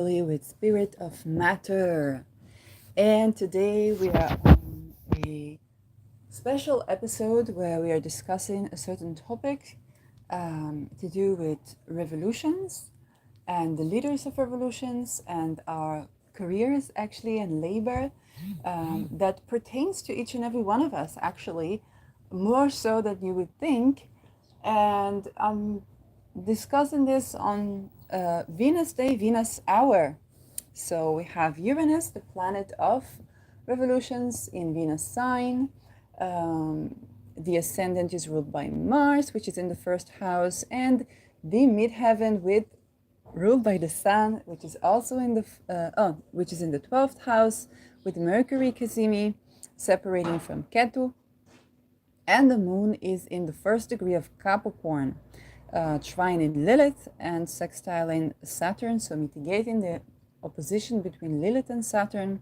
With Spirit of Matter. And today we are on a special episode where we are discussing a certain topic to do with revolutions and the leaders of revolutions and our careers, actually, and labor that pertains to each and every one of us, actually, more so than you would think. And I'm discussing this on Venus Day, Venus Hour. So we have Uranus, the planet of revolutions in Venus sign. Um, the ascendant is ruled by Mars, which is in the first house, and the midheaven with ruled by the Sun, which is also in the which is in the 12th house, with Mercury Kazimi separating from Ketu, and the Moon is in the first degree of Capricorn, trine in Lilith and sextiling Saturn, so mitigating the opposition between Lilith and Saturn.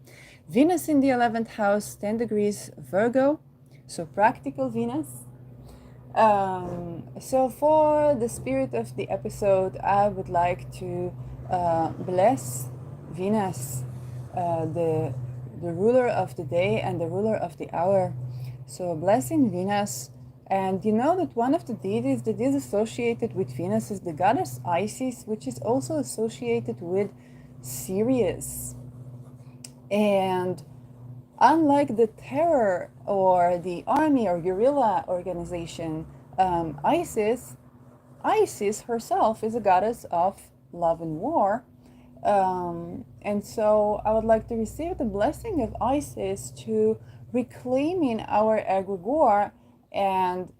Venus in the 11th house, 10 degrees Virgo, so practical Venus. So for the spirit of the episode, I would like to bless Venus, the ruler of the day and the ruler of the hour. So blessing Venus, and you know that one of the deities that is associated with Venus is the goddess Isis, which is also associated with Sirius. And unlike the terror or the army or guerrilla organization, Isis herself is a goddess of love and war. And so I would like to receive the blessing of Isis to reclaiming our egregore and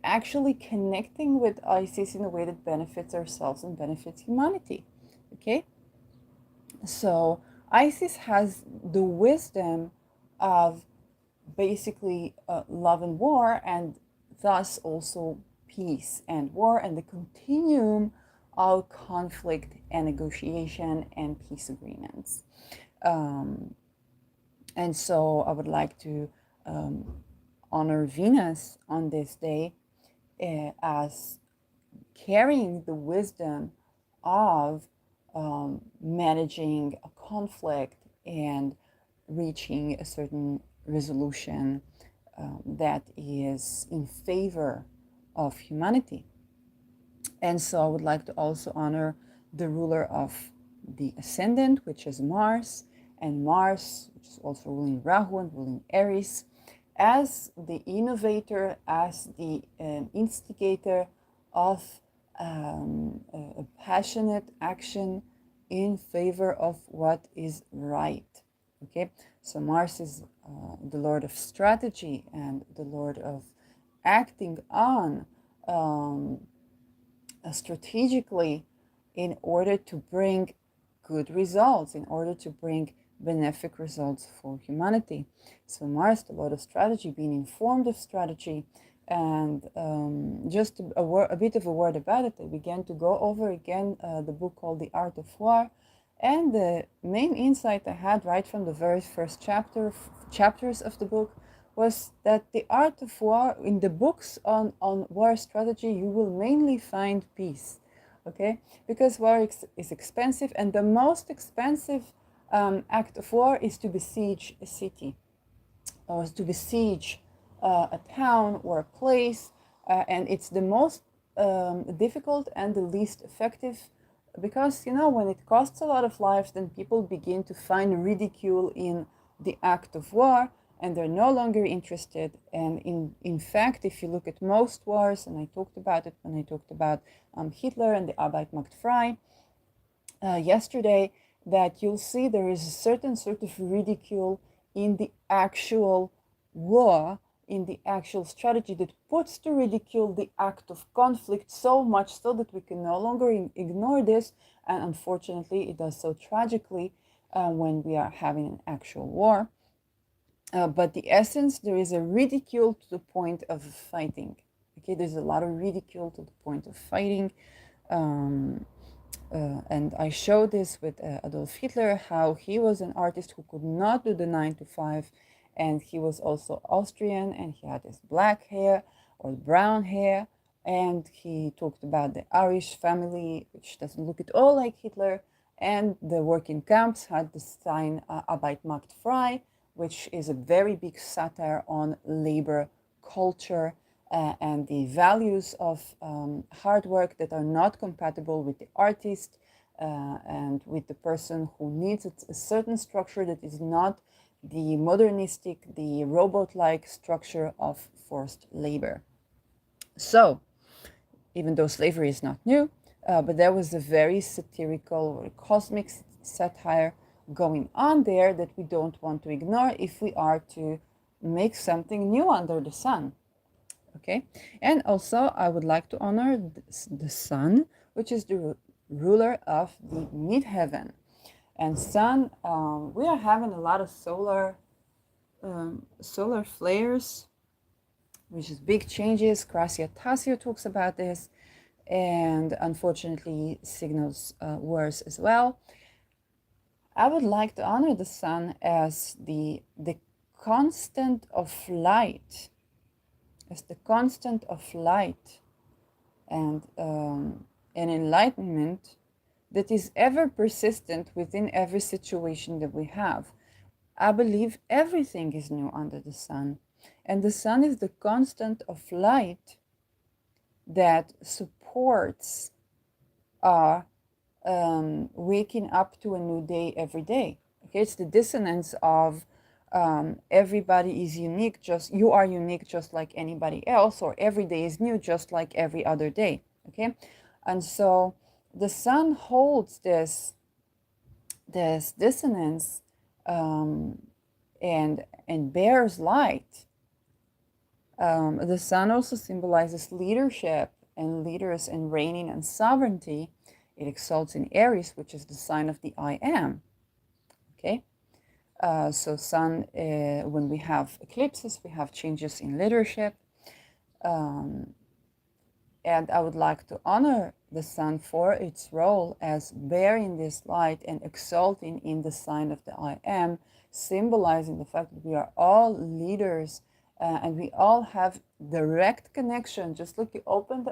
actually connecting with Isis in a way that benefits ourselves and benefits humanity. Okay? So Isis has the wisdom of basically love and war, and thus also peace and war, and the continuum of conflict and negotiation and peace agreements. And so I would like to honor Venus on this day as carrying the wisdom of managing a conflict and reaching a certain resolution that is in favor of humanity. And so I would like to also honor the ruler of the ascendant, which is Mars, and Mars, which is also ruling Rahu and ruling Aries, as the innovator, as the instigator of a passionate action in favor of what is right. Okay, so Mars is the lord of strategy and the lord of acting on strategically in order to bring good results, in order to bring benefic results for humanity. So Mars, the lord of strategy, being informed of strategy. And just a bit of a word about it, I began to go over again the book called The Art of War. And the main insight I had right from the very first chapters of the book was that the art of war, in the books on war strategy, you will mainly find peace. Okay? Because war is expensive, and the most expensive act of war is to besiege a city, or to besiege a town or a place, and it's the most difficult and the least effective, because when it costs a lot of lives, then people begin to find ridicule in the act of war, and they're no longer interested. And in fact, if you look at most wars, and I talked about it when I talked about Hitler and the Arbeit macht frei yesterday, that you'll see there is a certain sort of ridicule in the actual war, in the actual strategy, that puts to ridicule the act of conflict so much so that we can no longer ignore this. And unfortunately, it does so tragically when we are having an actual war. But the essence, there is a ridicule to the point of fighting. Okay, there's a lot of ridicule to the point of fighting. And I showed this with Adolf Hitler, how he was an artist who could not do the 9 to 5, and he was also Austrian, and he had his black hair or brown hair, And he talked about the Irish family, which doesn't look at all like Hitler, and the working camps had the sign Arbeit macht frei, which is a very big satire on labor culture and the values of hard work that are not compatible with the artist and with the person who needs a certain structure that is not the modernistic, the robot-like structure of forced labor. So, even though slavery is not new, but there was a very satirical or cosmic satire going on there that we don't want to ignore if we are to make something new under the sun. Okay, and also I would like to honor the sun, which is the ruler of the midheaven. And sun, we are having a lot of solar flares, which is big changes. Gracia Tassio talks about this, and unfortunately signals worse as well. I would like to honor the sun as the constant of light, and an enlightenment that is ever persistent within every situation that we have. I believe everything is new under the sun, and the sun is the constant of light that supports our waking up to a new day every day. Okay, it's the dissonance of everybody is unique, just you are unique just like anybody else, or every day is new just like every other day. Okay, and so the sun holds this dissonance and bears light. The sun also symbolizes leadership and leaders and reigning and sovereignty. It exalts in Aries, which is the sign of the I am. Okay, so sun, when we have eclipses, we have changes in leadership. And I would like to honor the sun for its role as bearing this light and exalting in the sign of the I am, symbolizing the fact that we are all leaders and we all have direct connection. Just like you open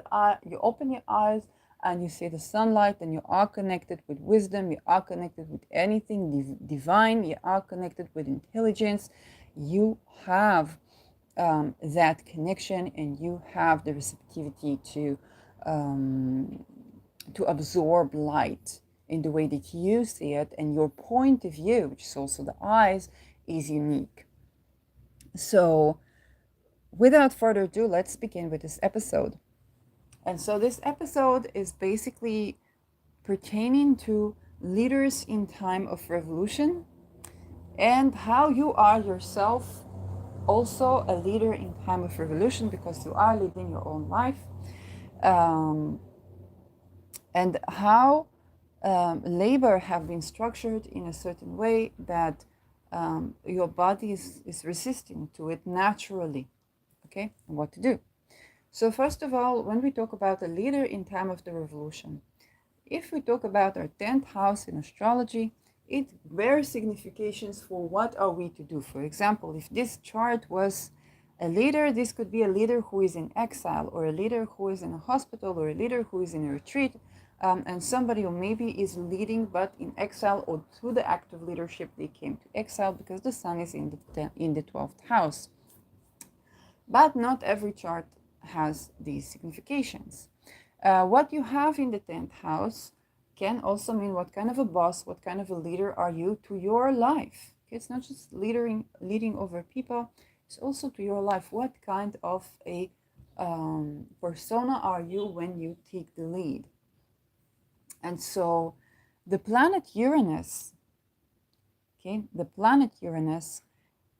your eyes and you see the sunlight, and you are connected with wisdom, you are connected with anything divine, you are connected with intelligence. You have that connection, and you have the receptivity to absorb light in the way that you see it, and your point of view, which is also the eyes, is unique. So without further ado, let's begin with this episode. And so this episode is basically pertaining to leaders in time of revolution and how you are yourself also a leader in time of revolution, because you are leading your own life, and how labor have been structured in a certain way that your body is resisting to it naturally. Okay, and what to do. So first of all, when we talk about a leader in time of the revolution, if we talk about our 10th house in astrology, it bears significations for what are we to do. For example, if this chart was a leader, this could be a leader who is in exile, or a leader who is in a hospital, or a leader who is in a retreat, and somebody who maybe is leading but in exile, or through the act of leadership they came to exile because the sun is in the 12th house. But not every chart has these significations. What you have in the 10th house can also mean what kind of a boss, what kind of a leader are you to your life. It's not just leading over people, it's also to your life. What kind of a persona are you when you take the lead? And so the planet Uranus,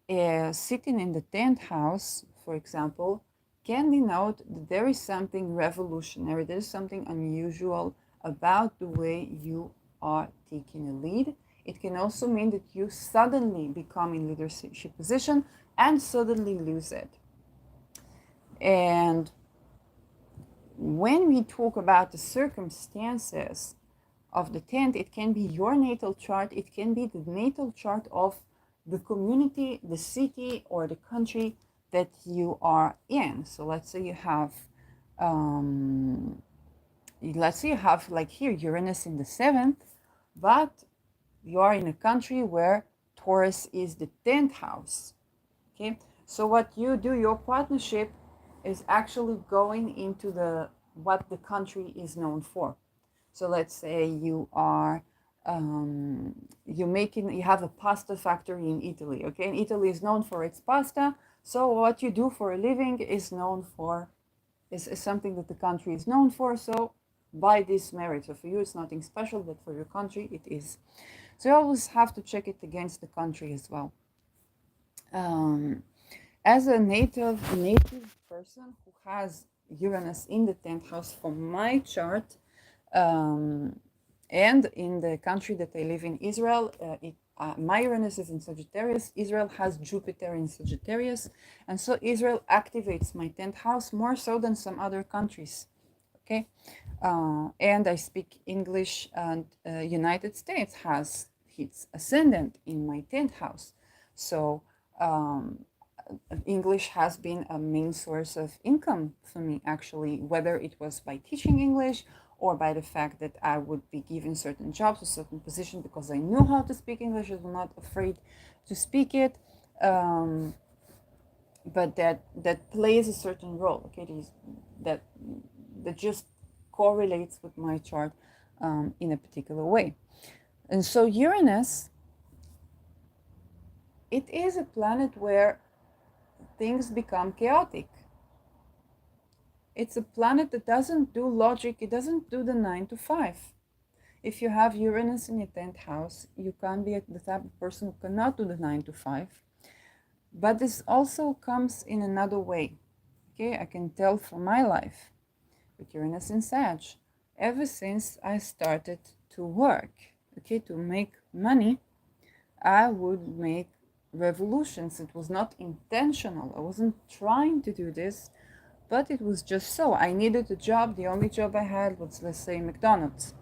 is sitting in the 10th house, for example, can denote that there is something revolutionary, there is something unusual about the way you are taking a lead. It can also mean that you suddenly become in leadership position and suddenly lose it. And when we talk about the circumstances of the 10th, it can be your natal chart, it can be the natal chart of the community, the city, or the country that you are in. So let's say you have let's say you have, like here, Uranus in the 7th, but you are in a country where Taurus is the 10th house. Okay, so what you do, your partnership is actually going into the what the country is known for. So let's say you are you have a pasta factory in Italy. Okay, and Italy is known for its pasta. So what you do for a living is known for is something that the country is known for. So by this merit, so for you it's nothing special, but for your country it is. So you always have to check it against the country as well. As a native person who has Uranus in the 10th house for my chart, and in the country that I live in, Israel, my Uranus is in Sagittarius. Israel has Jupiter in Sagittarius, and so Israel activates my 10th house more so than some other countries. Okay, and I speak English, and United States has its ascendant in my 10th house, so English has been a main source of income for me, actually, whether it was by teaching English or by the fact that I would be given certain jobs or certain positions because I knew how to speak English. I was not afraid to speak it. But that plays a certain role. Okay, that that just correlates with my chart in a particular way. And so Uranus, it is a planet where things become chaotic. It's a planet that doesn't do logic. It doesn't do the 9 to 5. If you have Uranus in your 10th house, you can be the type of person who cannot do the 9 to 5. But this also comes in another way. Okay, I can tell from my life with Uranus in Sag, ever since I started to work, okay, to make money, I would make revolutions. It was not intentional. I wasn't trying to do this, but it was just so. I needed a job. The only job I had was, let's say, McDonald's.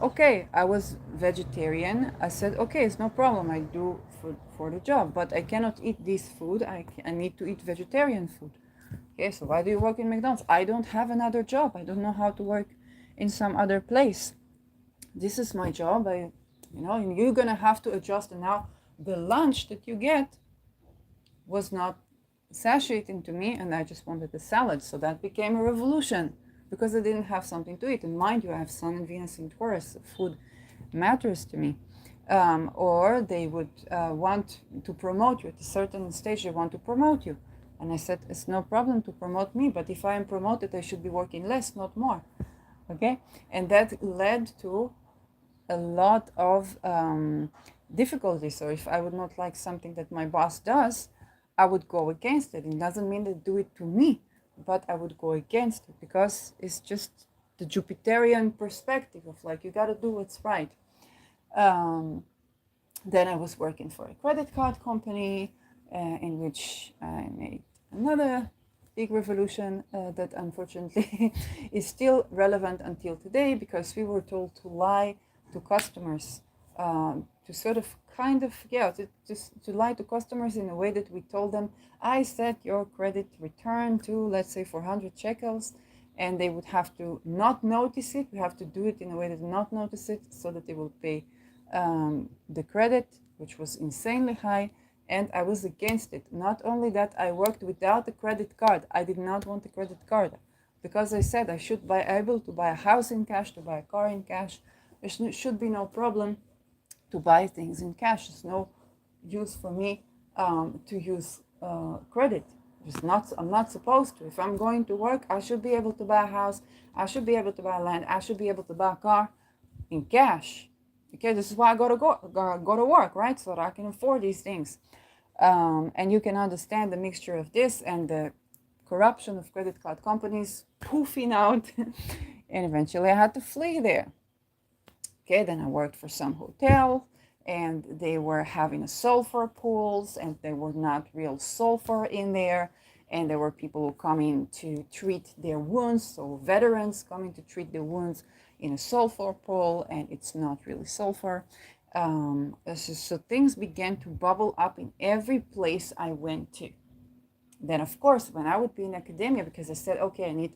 Okay, I was vegetarian. I said, okay, it's no problem. I do for the job, but I cannot eat this food. I need to eat vegetarian food. Okay, so why do you work in McDonald's? I don't have another job. I don't know how to work in some other place. This is my job. You're gonna have to adjust. And now the lunch that you get was not satiating to me, and I just wanted a salad. So that became a revolution because I didn't have something to eat. And mind you, I have Sun and Venus in Taurus. Food matters to me. Or they would want to promote you at a certain stage. They want to promote you. And I said, it's no problem to promote me, but if I am promoted, I should be working less, not more. Okay? And that led to a lot of difficulties. So if I would not like something that my boss does, I would go against it. It doesn't mean they do it to me, but I would go against it because it's just the Jupiterian perspective of like, you got to do what's right. Then I was working for a credit card company in which I made another big revolution that unfortunately is still relevant until today because we were told to lie to customers, to sort of to lie to customers in a way that we told them, I set your credit return to, let's say, 400 shekels, and they would have to not notice it. We have to do it in a way that not notice it so that they will pay the credit, which was insanely high, and I was against it. Not only that, I worked without a credit card. I did not want a credit card because I said I should be able to buy a house in cash, to buy a car in cash. There should be no problem to buy things in cash. There's no use for me to use credit. I'm not supposed to. If I'm going to work, I should be able to buy a house. I should be able to buy land. I should be able to buy a car in cash. Okay, this is why I go to work, right? So that I can afford these things. And you can understand the mixture of this and the corruption of credit card companies poofing out. And eventually I had to flee there. Okay, then I worked for some hotel and they were having a sulfur pools and there were not real sulfur in there. And there were people who coming to treat their wounds, so veterans coming to treat their wounds in a sulfur pool, and it's not really sulfur. So things began to bubble up in every place I went to. Then, of course, when I would be in academia, because I said, okay, I need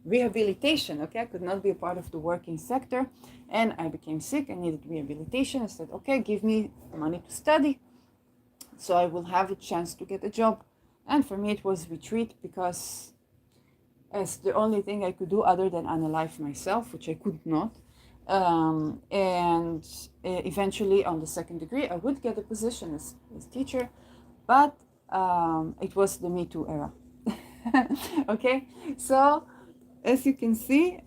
rehabilitation. Okay, I could not be a part of the working sector, and I became sick. I needed rehabilitation. I said, okay, give me money to study, so I will have a chance to get a job. And for me, it was retreat, because as the only thing I could do other than unalive myself, which I could not. And eventually, on the second degree, I would get a position as teacher, but it was the Me Too era. Okay, so as you can see,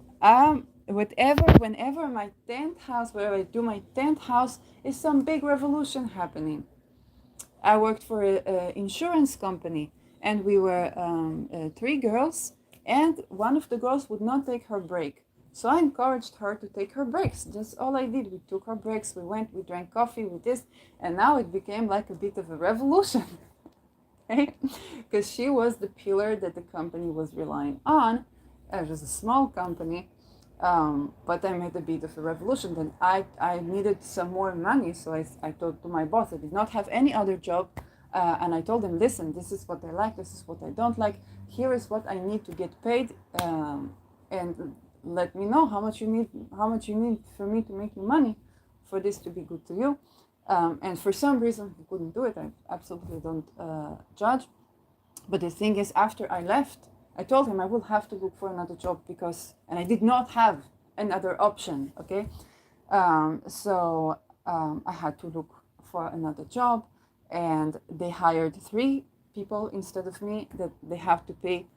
whenever my 10th house, where I do my 10th house, is some big revolution happening. I worked for an insurance company, and we were 3 girls, and one of the girls would not take her break. So I encouraged her to take her breaks. That's all I did. We took our breaks, we went, we drank coffee with this, and now it became like a bit of a revolution. Okay? Because she was the pillar that the company was relying on. It was a small company, but I made a bit of a revolution. Then I needed some more money, so I told to my boss, I did not have any other job, and I told him, listen, this is what I like, this is what I don't like, here is what I need to get paid, and let me know how much you need for me to make you money for this to be good to you. And for some reason he couldn't do it. I absolutely don't judge. But the thing is, after I left, I told him I will have to look for another job, and I did not have another option. Okay, so I had to look for another job, and they hired 3 people instead of me that they have to pay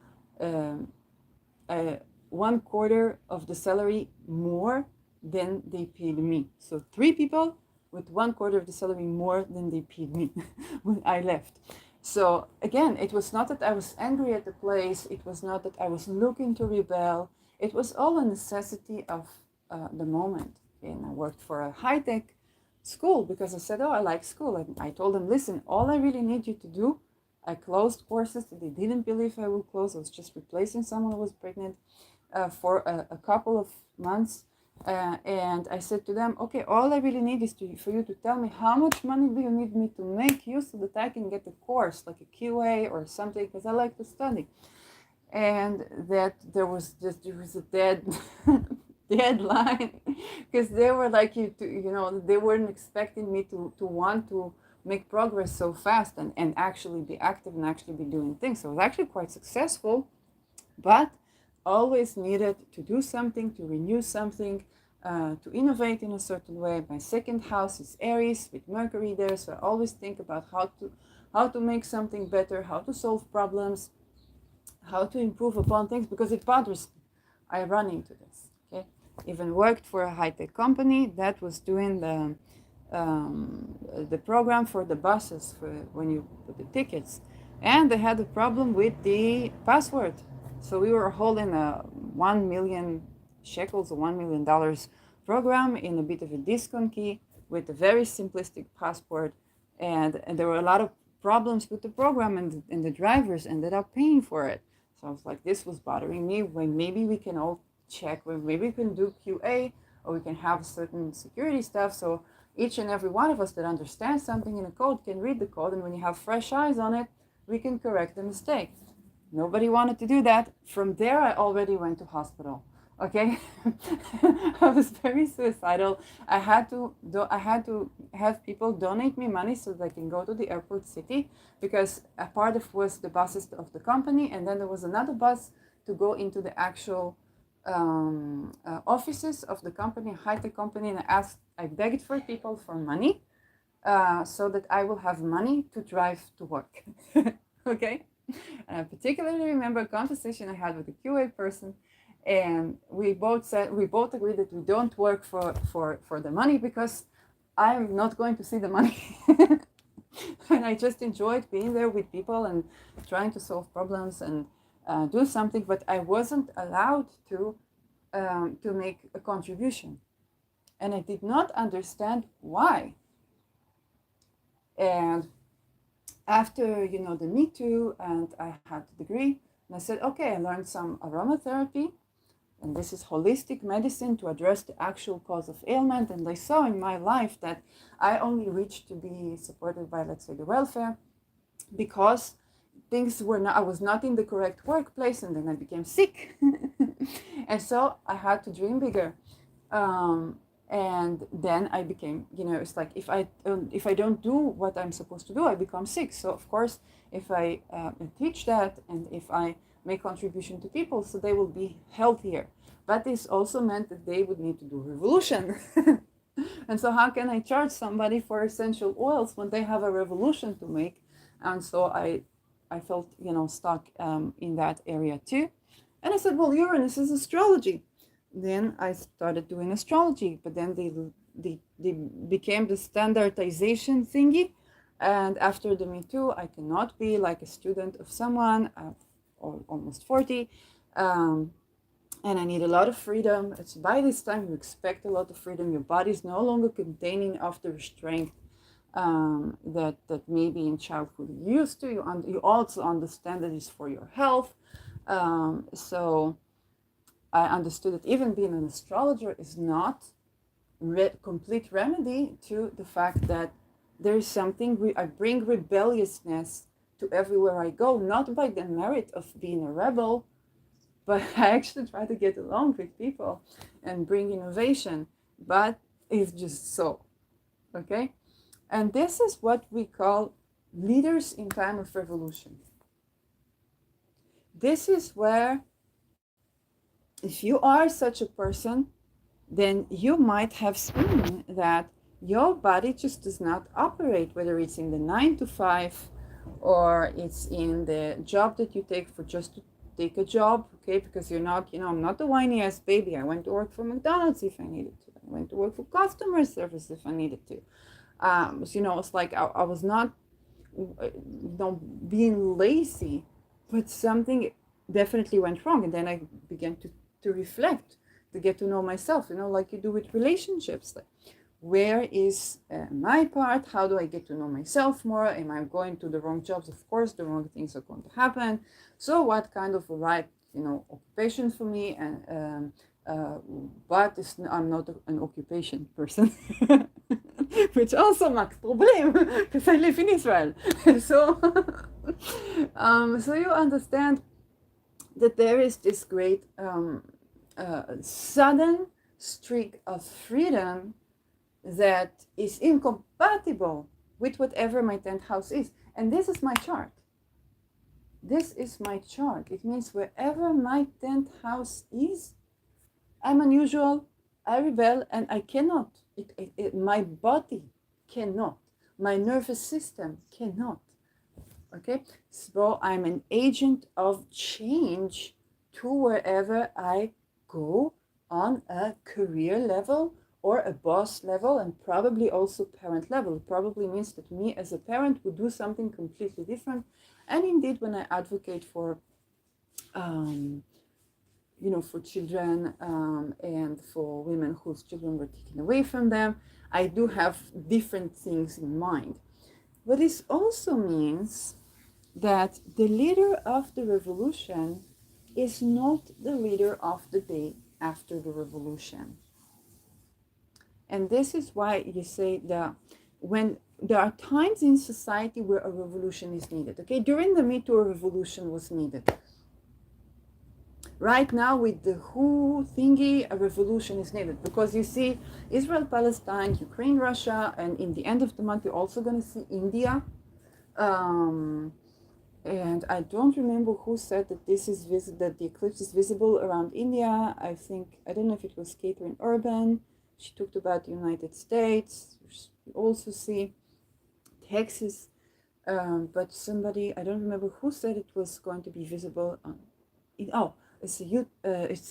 1/4 of the salary more than they paid me. So 3 people with 1/4 of the salary more than they paid me when I left. So again, it was not that I was angry at the place. It was not that I was looking to rebel. It was all a necessity of the moment. And I worked for a high-tech school because I said, oh, I like school. And I told them, listen, all I really need you to do, I closed courses that they didn't believe I would close. I was just replacing someone who was pregnant for a couple of months. And I said to them, okay, all I really need is for you to tell me how much money do you need me to make you so that I can get a course, like a QA or something, because I like to study. And that there was a deadline, because they were like, they weren't expecting me to want to make progress so fast and actually be active and actually be doing things. So I was actually quite successful, but always needed to do something, to renew something, to innovate in a certain way. My second house is Aries with Mercury there, so I always think about how to make something better, how to solve problems, how to improve upon things, because it bothers me. I run into this. Okay, even worked for a high-tech company that was doing the program for the buses for when you put the tickets, and they had a problem with the password. So we were holding a 1 million shekels or $1 million program in a bit of a discount key with a very simplistic password, and there were a lot of problems with the program, and the drivers ended up paying for it. So I was like, this was bothering me. When maybe we can all check, maybe we can do QA, or we can have certain security stuff, so each and every one of us that understands something in a code can read the code, and when you have fresh eyes on it, we can correct the mistake. Nobody wanted to do that. From there, I already went to hospital. Okay, I was very suicidal. I had to have people donate me money so that I can go to the airport city, because a part of was the buses of the company, and then there was another bus to go into the actual offices of the company, high-tech company, and I begged for people for money, so that I will have money to drive to work. Okay. And I particularly remember a conversation I had with a QA person, and we both agreed that we don't work for the money, because I'm not going to see the money. And I just enjoyed being there with people and trying to solve problems and do something, but I wasn't allowed to make a contribution, and I did not understand why. And after the Me Too, and I had the degree, and I said, okay, I learned some aromatherapy, and this is holistic medicine to address the actual cause of ailment. And I saw in my life that I only reached to be supported by, let's say, the welfare, because things were not, I was not in the correct workplace, and then I became sick. And so I had to dream bigger. And then I became, it's like if I don't do what I'm supposed to do, I become sick. So of course, if I teach that, and if I make contribution to people, so they will be healthier. But this also meant that they would need to do revolution. And so how can I charge somebody for essential oils when they have a revolution to make? And so I felt, stuck in that area too. And I said, well, Uranus is astrology. Then I started doing astrology, but then they became the standardization thingy. And after the Me Too, I cannot be like a student of someone, almost 40. And I need a lot of freedom. It's by this time you expect a lot of freedom. Your body is no longer containing of the restraint that maybe in childhood you used to. You also understand that it's for your health. So I understood that even being an astrologer is not complete remedy to the fact that there is something, I bring rebelliousness to everywhere I go, not by the merit of being a rebel, but I actually try to get along with people and bring innovation, but it's just so, okay? And this is what we call leaders in time of revolution. This is where, if you are such a person, then you might have seen that your body just does not operate, whether it's in the 9 to 5 or it's in the job that you take for just to take a job, okay? Because you're not, I'm not a whiny ass baby. I went to work for McDonald's if I needed to. I went to work for customer service if I needed to. So, it's like I was not, being lazy, but something definitely went wrong. And then I began to reflect, to get to know myself, like you do with relationships. Like, where is my part? How do I get to know myself more? Am I going to the wrong jobs? Of course, the wrong things are going to happen. So what kind of a right, occupation for me? And but I'm not an occupation person, which also makes problem because I live in Israel. So, so you understand that there is this great sudden streak of freedom that is incompatible with whatever my 10th house is. And this is my chart. This is my chart. It means wherever my 10th house is, I'm unusual, I rebel, and I cannot. My body cannot. My nervous system cannot. Okay? So I'm an agent of change to wherever I go on a career level or a boss level, and probably also parent level. It probably means that me as a parent would do something completely different. And indeed, when I advocate for for children and for women whose children were taken away from them, I do have different things in mind. But this also means that the leader of the revolution is not the leader of the day after the revolution. And this is why you say that when there are times in society where a revolution is needed, okay? During the Me Too, a revolution was needed. Right now, with the WHO thingy, a revolution is needed because you see Israel, Palestine, Ukraine, Russia, and in the end of the month, you're also going to see India. And I don't remember who said that that the eclipse is visible around India. I don't know if it was Catherine Urban. She talked about the United States. You also see Texas. But somebody, I don't remember who said it was going to be visible on. It's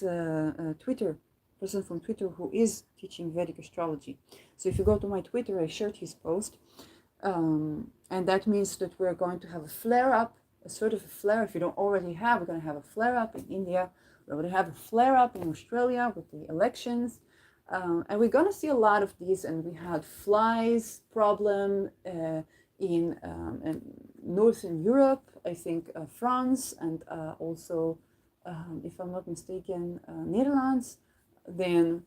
a Twitter person from Twitter who is teaching Vedic astrology. So if you go to my Twitter, I shared his post. And that means that we're going to have a flare-up, a sort of a flare. If you don't already have, we're going to have a flare-up in India. We're going to have a flare-up in Australia with the elections. And we're going to see a lot of these. And we had flies problem in Northern Europe, I think France, and also, if I'm not mistaken, Netherlands. Then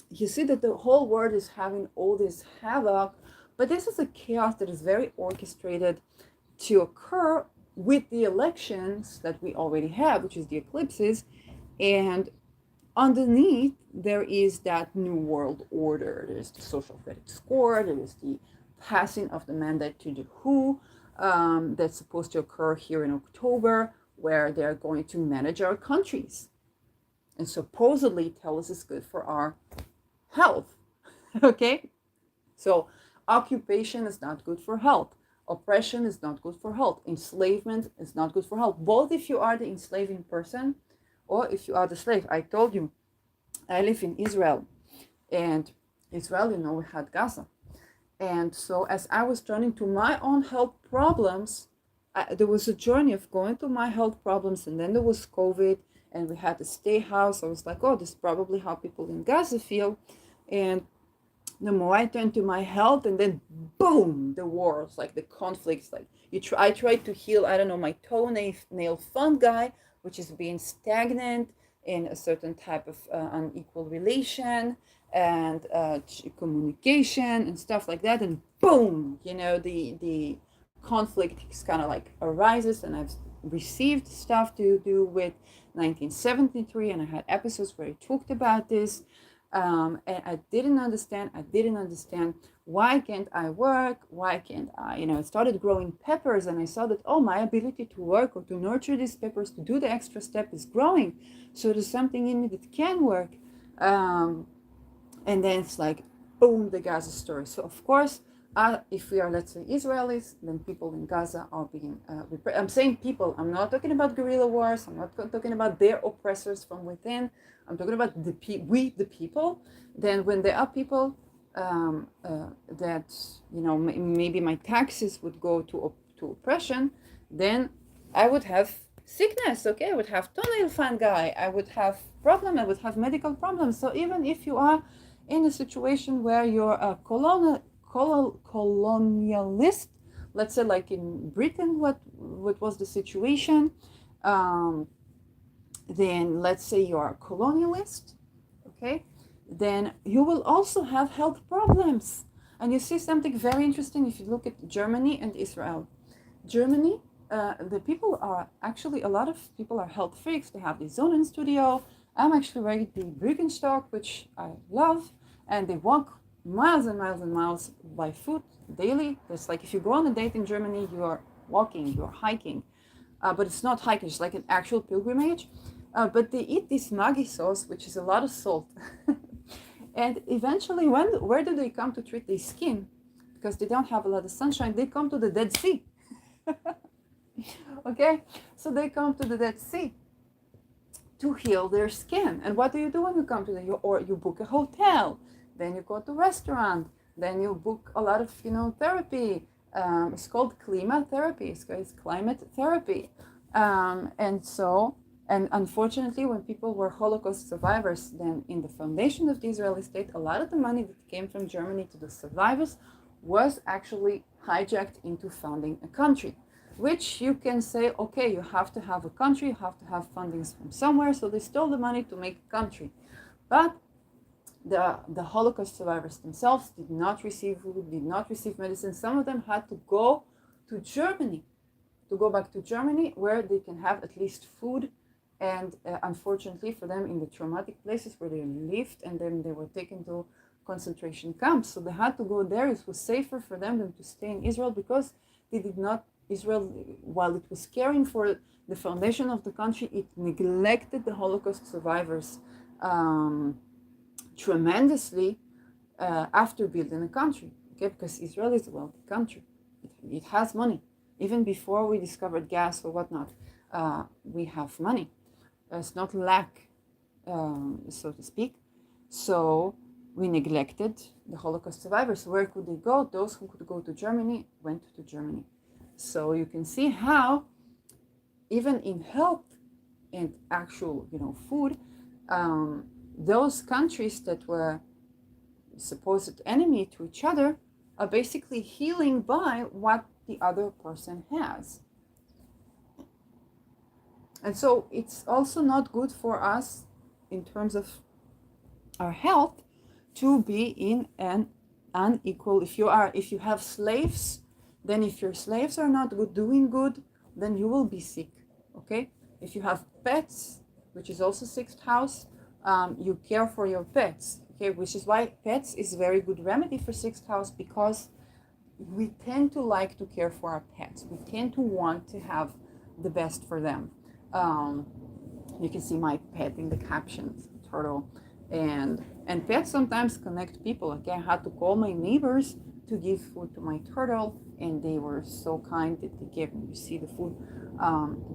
you see that the whole world is having all this havoc. But this is a chaos that is very orchestrated to occur with the elections that we already have, which is the eclipses, and underneath there is that new world order. There's the social credit score, there is the passing of the mandate to the WHO, that's supposed to occur here in October, where they're going to manage our countries and supposedly tell us it's good for our health. Okay, so occupation is not good for health, oppression is not good for health, enslavement is not good for health, both if you are the enslaving person or if you are the slave. I told you I live in Israel, and Israel, we had Gaza. And so as I was turning to my own health problems, there was a journey of going through my health problems, and then there was COVID, and we had to stay house. I was like, oh, this is probably how people in Gaza feel. And the more I turned to my health, and then boom, the wars, like the conflicts. Like I tried to heal, I don't know, my toenail fungi, which is being stagnant in a certain type of unequal relation and communication and stuff like that. And boom, the conflict is kind of like arises, and I've received stuff to do with 1973, and I had episodes where I talked about this. And I didn't understand why can't I work, why can't I started growing peppers, and I saw that, oh, my ability to work or to nurture these peppers, to do the extra step is growing, so there's something in me that can work. And then it's like, boom, the Gaza story. So of course, if we are, let's say, Israelis, then people in Gaza are being I'm saying people, I'm not talking about guerrilla wars, I'm not talking about their oppressors from within, I'm talking about we the people. Then when there are people that maybe my taxes would go to oppression, then I would have sickness. Okay, I would have toenail fungi, I would have problem, I would have medical problems. So even if you are in a situation where you're a colonialist, let's say like in Britain, what was the situation, then let's say you're a colonialist, okay, then you will also have health problems. And you see something very interesting if you look at Germany and Israel. Germany, the people are actually, a lot of people are health freaks. They have the Zonen studio. I'm actually wearing the Birkenstock, which I love, and they walk miles and miles and miles by foot daily. It's like if you go on a date in Germany, you are walking, you are hiking, but it's not hiking, it's like an actual pilgrimage. But they eat this Maggi sauce, which is a lot of salt. And eventually, where do they come to treat their skin? Because they don't have a lot of sunshine, they come to the Dead Sea. Okay, so they come to the Dead Sea to heal their skin. And what do you do when you come to you book a hotel, then you go to a restaurant, then you book a lot of therapy. It's called climatherapy. It's climate therapy. And unfortunately, when people were Holocaust survivors, then in the foundation of the Israeli state, a lot of the money that came from Germany to the survivors was actually hijacked into founding a country, which you can say, okay, you have to have a country, you have to have fundings from somewhere, so they stole the money to make a country. But the Holocaust survivors themselves did not receive food, did not receive medicine. Some of them had to go to Germany, to go back to Germany, where they can have at least food. And unfortunately for them, in the traumatic places where they lived, and then they were taken to concentration camps. So they had to go there. It was safer for them than to stay in Israel, because they did not, Israel, while it was caring for the foundation of the country, it neglected the Holocaust survivors tremendously after building a country. Okay, because Israel is a wealthy country. It has money. Even before we discovered gas or whatnot, we have money. It's not lack, so to speak. So we neglected the Holocaust survivors. Where could they go? Those who could go to Germany went to Germany. So you can see how, even in health and actual, food, those countries that were supposed enemy to each other are basically healing by what the other person has. And so it's also not good for us in terms of our health to be in an unequal. If you have slaves, then if your slaves are not doing good, then you will be sick. Okay, if you have pets, which is also sixth house, you care for your pets. Okay, which is why pets is a very good remedy for sixth house, because we tend to like to care for our pets. We tend to want to have the best for them. Um, you can see my pet in the captions, turtle. And pets sometimes connect people. Okay, I had to call my neighbors to give food to my turtle, and they were so kind that they gave me, you see the food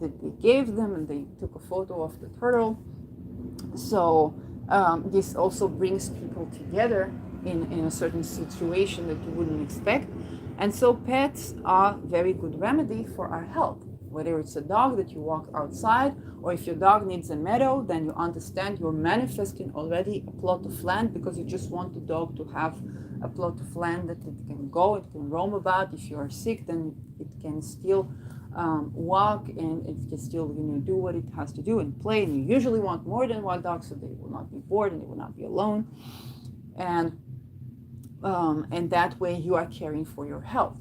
that they gave them, and they took a photo of the turtle. So this also brings people together in a certain situation that you wouldn't expect. And so pets are very good remedy for our health. Whether it's a dog that you walk outside, or if your dog needs a meadow, then you understand you're manifesting already a plot of land, because you just want the dog to have a plot of land that it can go, it can roam about. If you are sick, then it can still walk, and it can still do what it has to do and play. And you usually want more than one dog, so they will not be bored and they will not be alone. And that way you are caring for your health.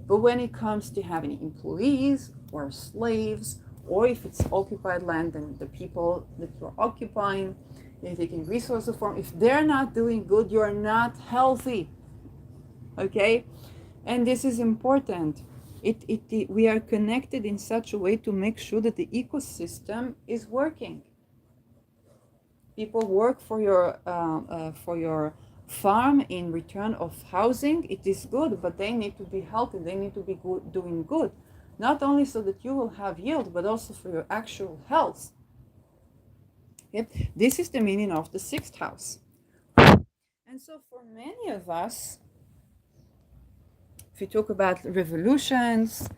But when it comes to having employees or slaves, or if it's occupied land, then the people that you're occupying, they're taking resources from, if they're not doing good, you're not healthy. Okay? And this is important. We are connected in such a way to make sure that the ecosystem is working. People work for your farm in return of housing. It is good, but they need to be healthy. They need to be doing good, not only so that you will have yield, but also for your actual health. Yep. This is the meaning of the sixth house. And so for many of us, if you talk about revolutions,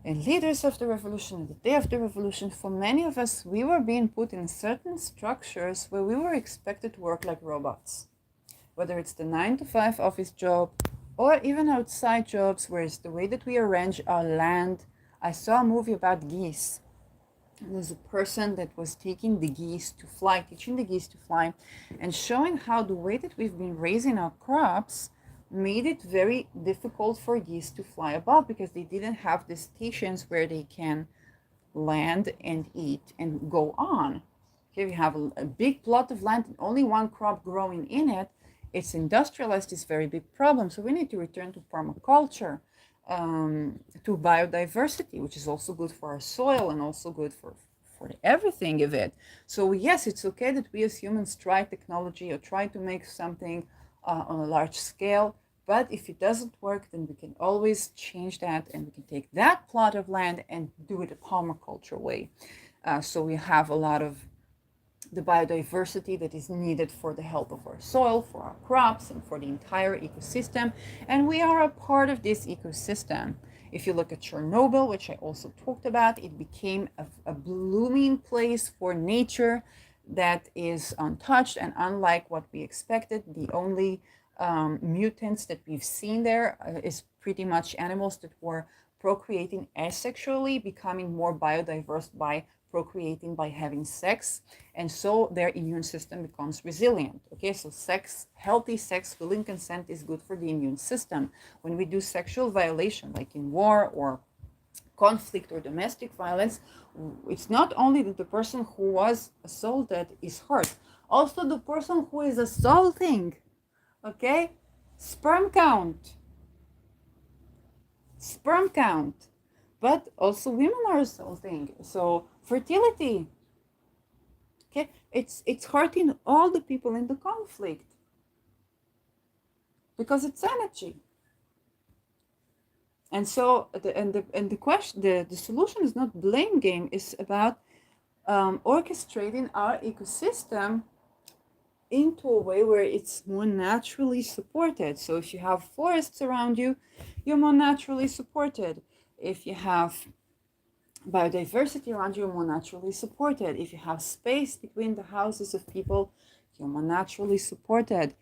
and leaders of the revolution, the day of the revolution, for many of us, we were being put in certain structures where we were expected to work like robots. Whether it's the 9-to-5 office job, or even outside jobs, where it's the way that we arrange our land. I saw a movie about geese. There's a person that was taking the geese to fly, teaching the geese to fly, and showing how the way that we've been raising our crops made it very difficult for geese to fly above, because they didn't have the stations where they can land and eat and go on. Here we have a big plot of land and only one crop growing in it. It's industrialized, it's a very big problem. So we need to return to permaculture, to biodiversity, which is also good for our soil and also good for everything of it. So yes, it's okay that we as humans try technology or try to make something on a large scale, but if it doesn't work, then we can always change that, and we can take that plot of land and do it a permaculture way. So we have a lot of the biodiversity that is needed for the health of our soil, for our crops, and for the entire ecosystem. And we are a part of this ecosystem. If you look at Chernobyl, which I also talked about, it became a blooming place for nature that is untouched and unlike what we expected. The only mutants that we've seen there is pretty much animals that were procreating asexually, becoming more biodiverse by procreating by having sex, and so their immune system becomes resilient. Okay, so healthy sex, willing consent is good for the immune system. When we do sexual violation, like in war or conflict or domestic violence, it's not only that the person who was assaulted is hurt, also the person who is assaulting. Okay, sperm count, but also women are assaulting. So fertility. Okay, it's hurting all the people in the conflict because it's energy. And so the solution is not blame game. It's about orchestrating our ecosystem into a way where it's more naturally supported. So if you have forests around you, you're more naturally supported. If you have biodiversity around you, you're more naturally supported. If you have space between the houses of people, you're more naturally supported.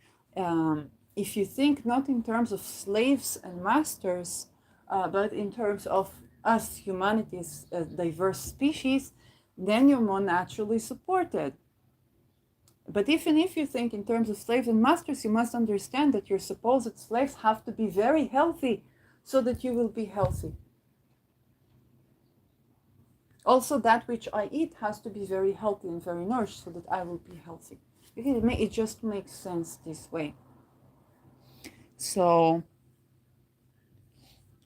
If you think not in terms of slaves and masters, but in terms of us, humanity's diverse species, then you're more naturally supported. But even if you think in terms of slaves and masters, you must understand that your supposed slaves have to be very healthy so that you will be healthy. Also, that which I eat has to be very healthy and very nourished so that I will be healthy. It just makes sense this way. So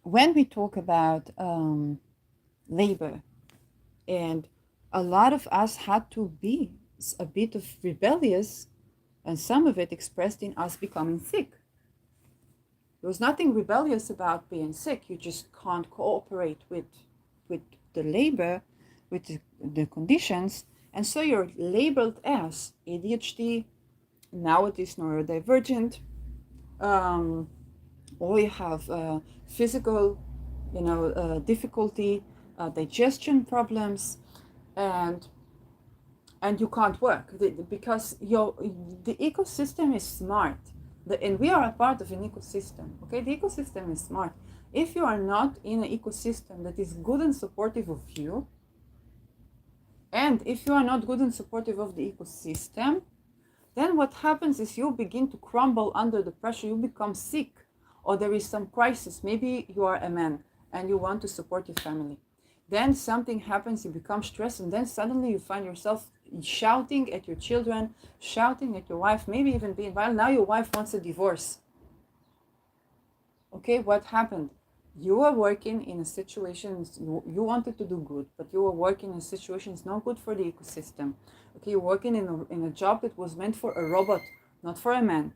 when we talk about labor, and a lot of us had to be a bit of rebellious, and some of it expressed in us becoming sick. There was nothing rebellious about being sick. You just can't cooperate with the labor, with the conditions, and so you're labeled as ADHD. Now it is neurodivergent, or you have physical, difficulty, digestion problems, and you can't work because the ecosystem is smart. And we are a part of an ecosystem. Okay, the ecosystem is smart. If you are not in an ecosystem that is good and supportive of you, and if you are not good and supportive of the ecosystem, then what happens is you begin to crumble under the pressure. You become sick, or there is some crisis. Maybe you are a man and you want to support your family. Then something happens, you become stressed, and then suddenly you find yourself shouting at your children, shouting at your wife, maybe even being violent. Now your wife wants a divorce. Okay, what happened? You were working in a situation, you wanted to do good, but you were working in a situation that's not good for the ecosystem. Okay, you're working in a job that was meant for a robot, not for a man.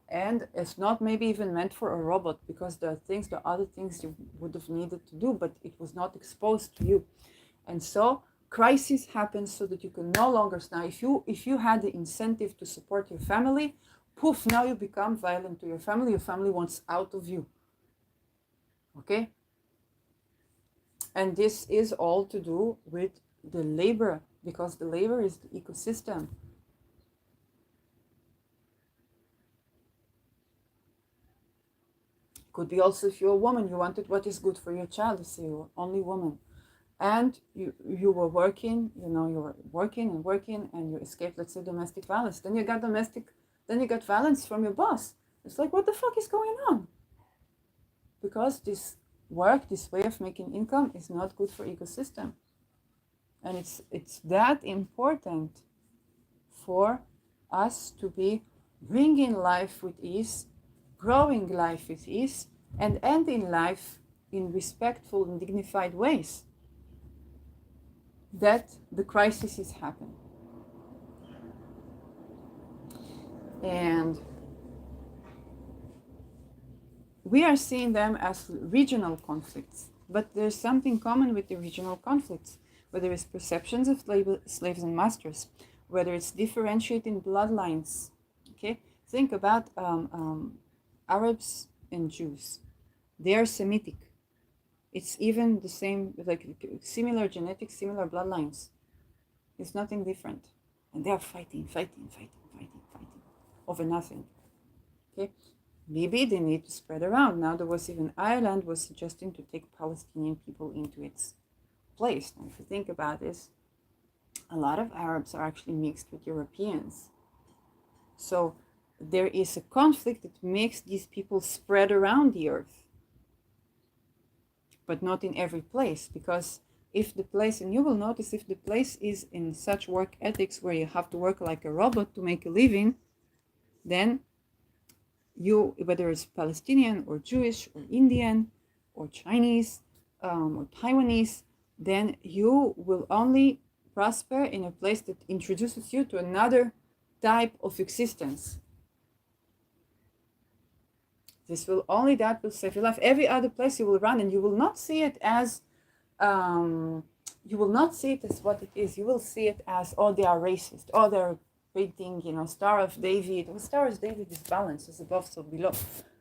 And it's not maybe even meant for a robot, because there are other things you would have needed to do, but it was not exposed to you. And so crisis happens so that you can no longer, now if you had the incentive to support your family, poof, now you become violent to your family wants out of you. Okay, and this is all to do with the labor, because the labor is the ecosystem. Could be also if you're a woman, you wanted what is good for your child. Let's say you're only woman, and you were working, you were working and working, and you escaped, let's say, domestic violence. Then you got violence from your boss. It's like, what the fuck is going on? Because this way of making income is not good for ecosystem. And it's that important for us to be bringing life with ease, growing life with ease, and ending life in respectful and dignified ways, that the crises happen. And we are seeing them as regional conflicts, but there's something common with the regional conflicts, whether it's perceptions of slaves and masters, whether it's differentiating bloodlines. Okay, think about Arabs and Jews. They are Semitic. It's even the same, like similar genetics, similar bloodlines. It's nothing different. And they are fighting over nothing. Okay, maybe they need to spread around. Now there was even Ireland was suggesting to take Palestinian people into its place. Now, if you think about this, a lot of Arabs are actually mixed with Europeans. So there is a conflict that makes these people spread around the earth, but not in every place, because if the place, and you will notice, if the place is in such work ethics where you have to work like a robot to make a living, then you, whether it's Palestinian or Jewish or Indian or Chinese or Taiwanese, then you will only prosper in a place that introduces you to another type of existence. That will save your life. Every other place you will run, and you will not see it as what it is. You will see it as, oh, they are racist, oh, they're painting, Star of David. Well, Star of David is balance, it's above, so below.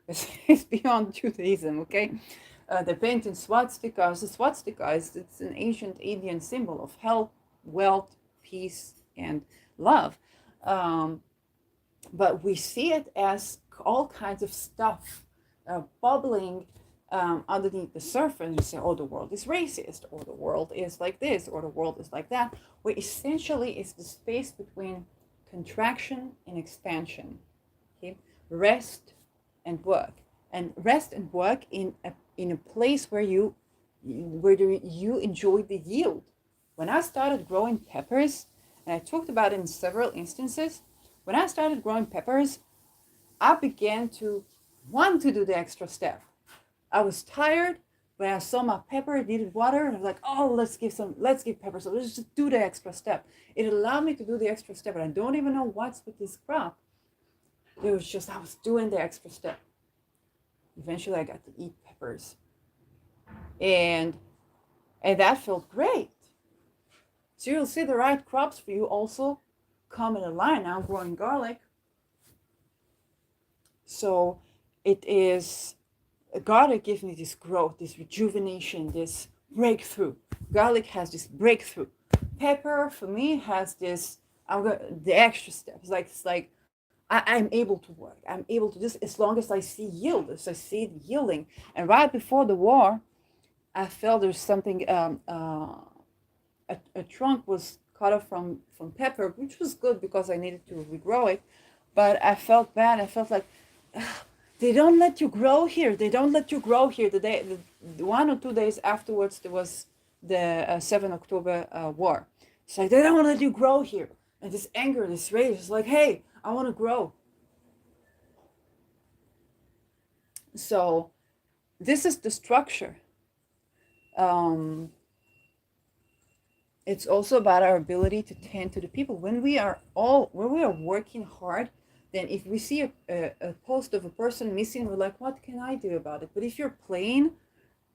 It's beyond Judaism, okay? They're painting swastikas. The swastika it's an ancient Indian symbol of health, wealth, peace, and love. But we see it as all kinds of stuff bubbling underneath the surface. And you say, oh, the world is racist, or the world is like this, or the world is like that. Where essentially it's the space between contraction and expansion. Okay? Rest and work. And rest and work in a place where you enjoy the yield. when I started growing peppers, and I talked about it in several instances, when I started growing peppers, I began to want to do the extra step. I was tired when I saw my pepper, it needed water, and I was like, oh, let's give pepper some, let's just do the extra step. It allowed me to do the extra step, and I don't even know what's with this crop. It was just, I was doing the extra step. Eventually I got to eat peppers. And that felt great. So you'll see the right crops for you also come in a line. Now I'm growing garlic. So garlic gives me this growth, this rejuvenation, this breakthrough. Garlic has this breakthrough. Pepper for me has this, the extra step. It's like I'm able to work. I'm able to just, as long as I see yield, as I see it yielding. And right before the war, I felt there's something, a trunk was cut off from pepper, which was good because I needed to regrow it. But I felt bad. I felt like, they don't let you grow here. They don't let you grow here. The 1 or 2 days afterwards, there was the 7 October war. It's like, they don't want to let you grow here. And this anger, this rage is like, hey, I want to grow. So this is the structure. It's also about our ability to tend to the people. When we are working hard, then if we see a post of a person missing, we're like, what can I do about it? But if you're plain,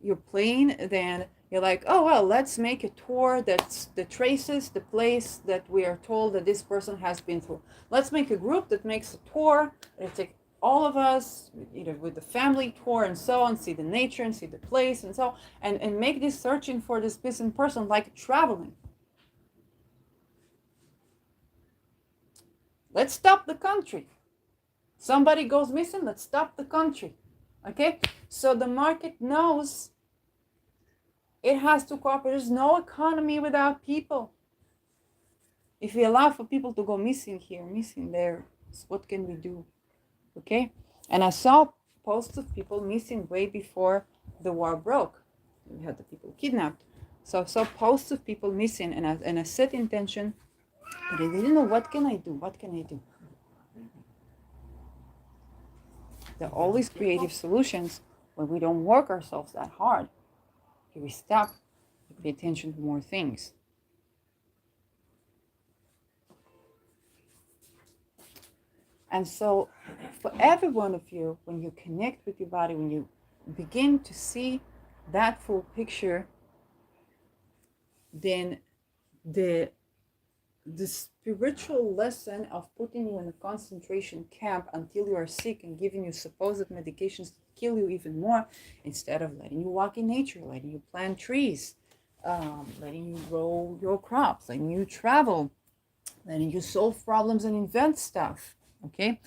then you're like, oh, well, let's make a tour that traces the place that we are told that this person has been through. Let's make a group that makes a tour. It'll take all of us, either with the family tour and so on, see the nature and see the place and so on, and make this searching for this missing person like traveling. Let's stop the country. Somebody goes missing, let's stop the country. Okay? So the market knows it has to cooperate. There's no economy without people. If we allow for people to go missing here, missing there, what can we do? Okay? And I saw posts of people missing way before the war broke. We had the people kidnapped. So I saw posts of people missing, and I set intention, but I didn't know, what can I do? What can I do? There are always creative solutions when we don't work ourselves that hard. Okay, we stop, we pay attention to more things. And so for every one of you, when you connect with your body, when you begin to see that full picture, then the spiritual lesson of putting you in a concentration camp until you are sick and giving you supposed medications to kill you even more, instead of letting you walk in nature, letting you plant trees, letting you grow your crops, letting you travel, letting you solve problems and invent stuff, okay?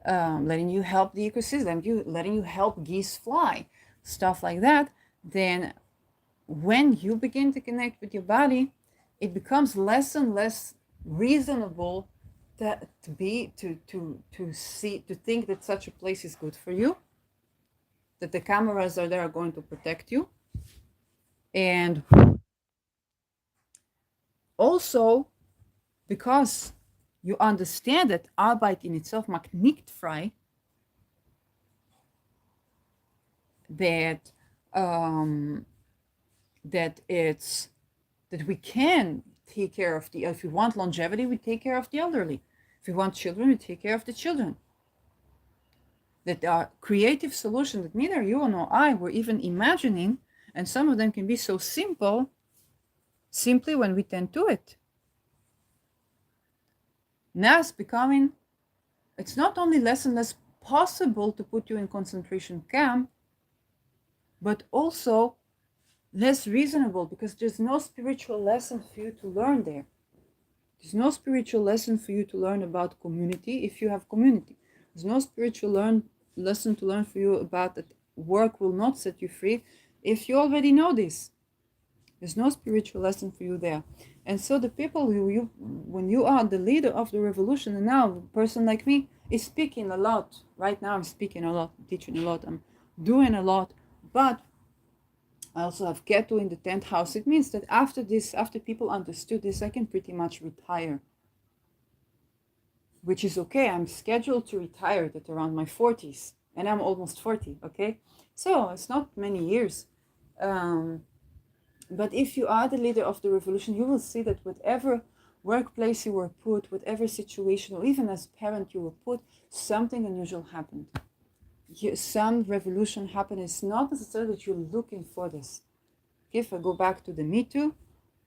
Letting you help the ecosystem, letting you help geese fly, stuff like that, then when you begin to connect with your body, it becomes less and less reasonable to think that such a place is good for you, that the cameras are there are going to protect you, and also because you understand that Arbeit in itself macht nicht frei, that we can take care of if we want longevity, we take care of the elderly. If we want children, we take care of the children. That there are creative solutions that neither you nor I were even imagining, and some of them can be so simple, simply when we tend to it. Now it's not only less and less possible to put you in concentration camp, but also less reasonable, because there's no spiritual lesson for you to learn there. There's no spiritual lesson for you to learn about community if you have community. There's no spiritual lesson to learn for you about that work will not set you free if you already know this. There's no spiritual lesson for you there. And so the people when you are the leader of the revolution, and now a person like me is speaking a lot. Right now I'm speaking a lot, I'm teaching a lot, I'm doing a lot, but I also have Ketu in the 10th house. It means that after this, after people understood this, I can pretty much retire, which is okay. I'm scheduled to retire at around my 40s, and I'm almost 40, okay? So it's not many years. But if you are the leader of the revolution, you will see that whatever workplace you were put, whatever situation, or even as parent you were put, something unusual happened. Some revolution happened. It's not necessarily that you're looking for this. If I go back to the Me Too,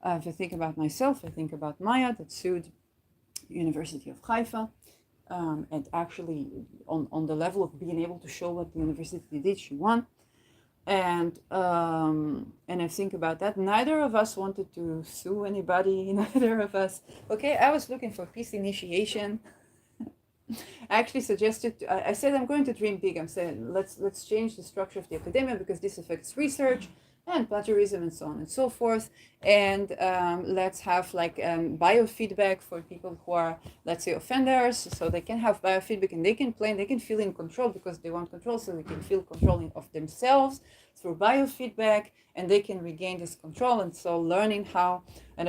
if I think about myself, I think about Maya that sued the University of Haifa. And actually, on the level of being able to show what the university did, she won. And I think about that. Neither of us wanted to sue anybody. Neither of us. Okay, I was looking for peace initiation. I actually suggested, I said, I'm going to dream big. I'm saying, let's change the structure of the academia because this affects research and plagiarism and so on and so forth. And let's have like biofeedback for people who are, let's say, offenders, so they can have biofeedback and they can play and they can feel in control because they want control, so they can feel controlling of themselves through biofeedback, and they can regain this control. And so learning how, and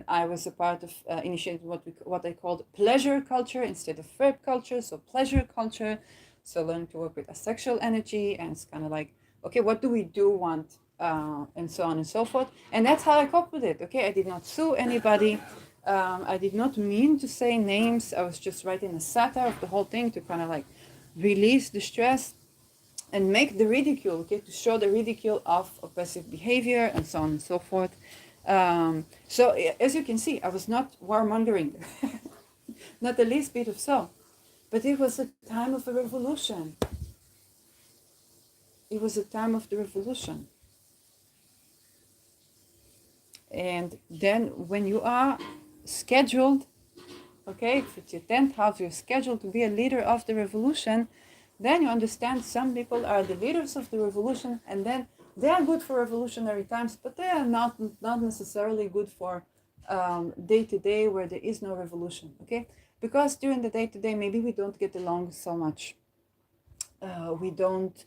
I was a part of initiating what I called pleasure culture instead of threat culture. So pleasure culture, so learning to work with asexual energy, and it's kind of like, okay, what do we do want, and so on and so forth. And that's how I cope with it. Okay, I did not sue anybody. I did not mean to say names. I was just writing a satire of the whole thing to kind of like release the stress and make the ridicule, okay, to show the ridicule of oppressive behavior and so on and so forth. So as you can see, I was not warmongering, not the least bit of so, but it was a time of a revolution. It was a time of the revolution. And then when you are scheduled, okay, if it's your 10th house, you're scheduled to be a leader of the revolution, then you understand some people are the leaders of the revolution, and then they are good for revolutionary times, but they are not necessarily good for day-to-day where there is no revolution, okay? Because during the day-to-day, maybe we don't get along so much. We don't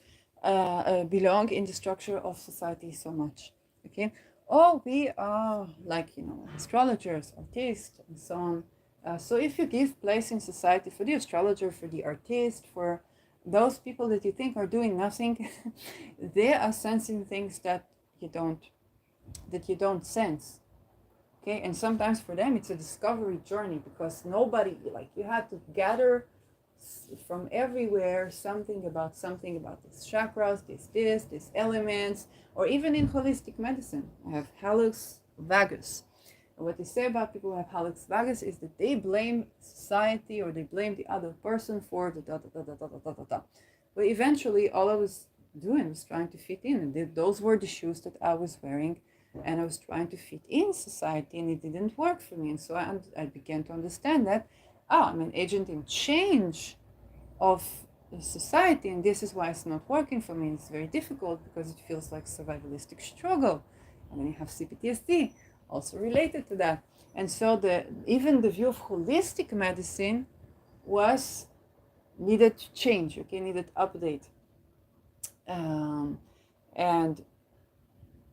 belong in the structure of society so much, okay? Or we are like, astrologers, artists, and so on. So if you give place in society for the astrologer, for the artist, for those people that you think are doing nothing, they are sensing things that you don't sense. Okay, and sometimes for them it's a discovery journey, because nobody, like, you have to gather from everywhere something about these chakras, these elements, or even in holistic medicine. I have hallux vagus. And what they say about people who have hallux vagus is that they blame society or they blame the other person for the da da da da da da da da da. But eventually, all I was doing was trying to fit in, and those were the shoes that I was wearing, and I was trying to fit in society, and it didn't work for me. And so I began to understand that, I'm an agent in change of society, and this is why it's not working for me. It's very difficult because it feels like survivalistic struggle, and then you have CPTSD also related to that. And so even the view of holistic medicine was needed to change, okay, needed update.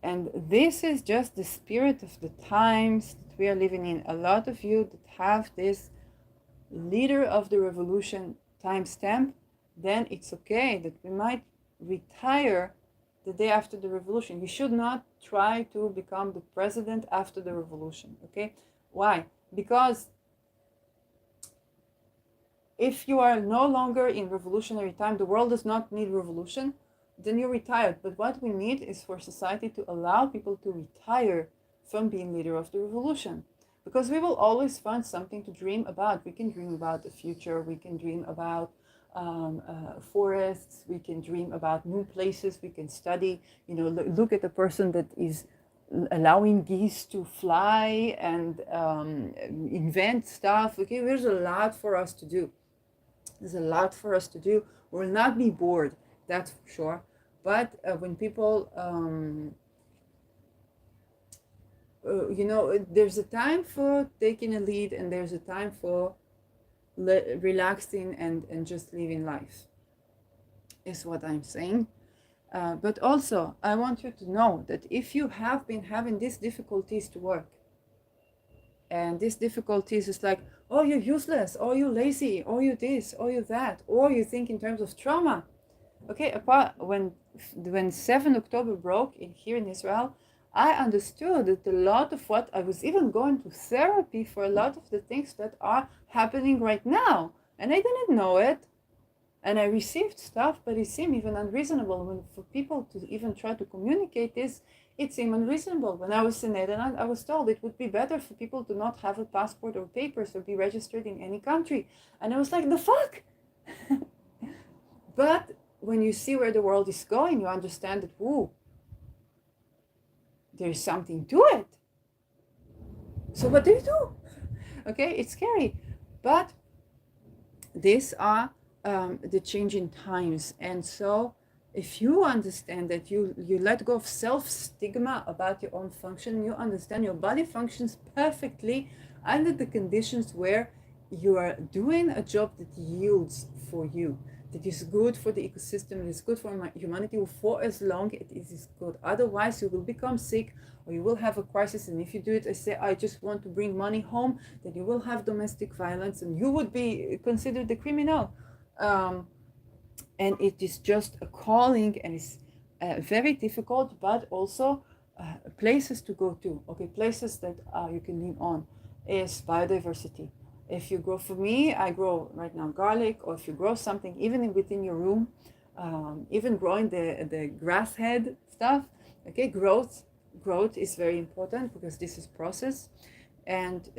And this is just the spirit of the times that we are living in. A lot of you that have this leader of the revolution timestamp, then it's okay that we might retire the day after the revolution. You should not try to become the president after the revolution, okay? Why? Because if you are no longer in revolutionary time, the world does not need revolution, then you're retired. But what we need is for society to allow people to retire from being leader of the revolution. Because we will always find something to dream about. We can dream about the future. We can dream about forests. We can dream about new places. We can study, look at a person that is allowing geese to fly and invent stuff. Okay, there's a lot for us to do. There's a lot for us to do. We'll not be bored, that's for sure. But when people, there's a time for taking a lead, and there's a time for relaxing and just living life, is what I'm saying. But also, I want you to know that if you have been having these difficulties to work, and these difficulties is like, oh, you're useless, or you're lazy, or you this, or you that, or you think in terms of trauma. Okay, apart when 7 October broke here in Israel, I understood that a lot of what I was even going to therapy for a lot of the things that are happening right now, and I didn't know it. And I received stuff, but it seemed even unreasonable when for people to even try to communicate this. It seemed unreasonable. When I was in Netherlands, I was told it would be better for people to not have a passport or papers or be registered in any country. And I was like, the fuck? But when you see where the world is going, you understand that, whoa, there's something to it. So what do you do? Okay, it's scary. But these are the changing times. And so if you understand that you let go of self-stigma about your own function, you understand your body functions perfectly under the conditions where you are doing a job that yields for you, that is good for the ecosystem, it is good for humanity for as long as it is good. Otherwise, you will become sick or you will have a crisis. And if you do it, I say, I just want to bring money home, then you will have domestic violence and you would be considered a criminal. And it is just a calling, and it's very difficult, but also places to go to. Okay, places that you can lean on is biodiversity. If you grow, for me, I grow right now garlic, or if you grow something even within your room, even growing the grass head stuff. Okay, growth is very important because this is process. And